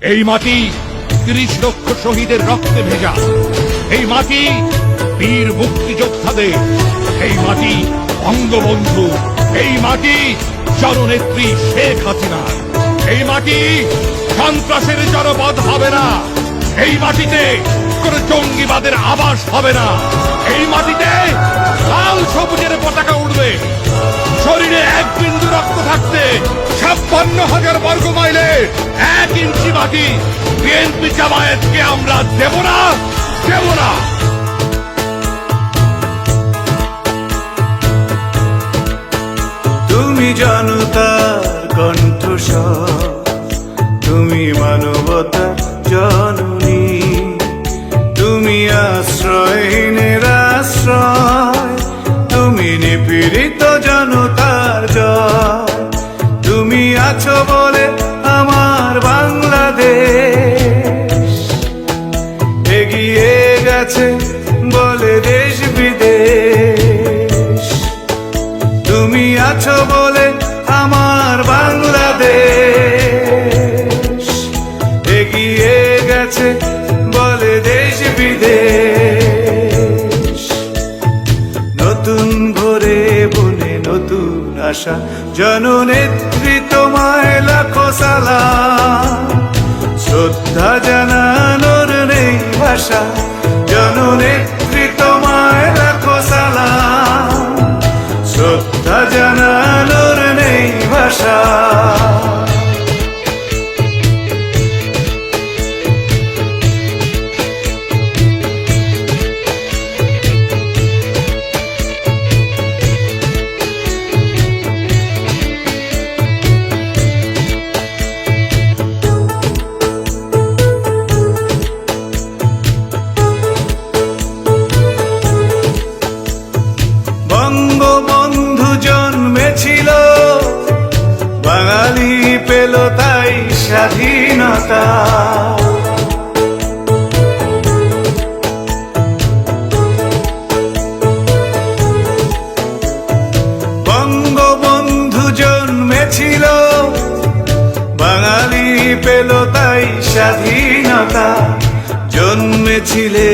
এই মাটি ৩০ লক্ষ শহীদের রক্তে ভেজা, এই মাটি বীর মুক্তিযোদ্ধাদের, এই মাটি বঙ্গবন্ধু, এই মাটি জননেত্রী শেখ হাসিনা, এই মাটি সন্ত্রাসের জনপদ হবে না, এই মাটিতে কোন জঙ্গিবাদের আবাস হবে না, এই মাটিতে লাল সবুজের পতাকা উঠবে। শরীরে ১ বিন্দু রক্ত থাকতে ৫৬,০০০ বর্গ মাইলে ১ ইঞ্চি মাটি বিএনপি জামায়াতকে আমরা দেব না, দেব না। তুমি জনতার কণ্ঠস্বর, তুমি মানবতার জননী, তুমি আশ্রয়হীনের আশ্রয়, তুমি নিপীড়িত জনতার জয়। তুমি আছো বলে আমার বাংলাদেশ এগিয়ে গেছে বলে দেশ বিদেশ। তুমি আছো বলে আমার বাংলাদেশ এগিয়ে গেছে বলে দেশ বিদেশ। নতুন ভোরে বনে নতুন আশা, জননেত্রী তোমায় লাখো সালাম। শ্রদ্ধা জানানোর নেই ভাষা, জননেত্রী তোমায় লাখো সালাম। শ্রদ্ধা জানানোর নেই ভাষা। বঙ্গবন্ধু জন্মেছিল, বাঙালি পেল তাই স্বাধীনতা। বঙ্গবন্ধু জন্মেছিল, বাঙালি পেল তাই স্বাধীনতা। জন্মেছিলে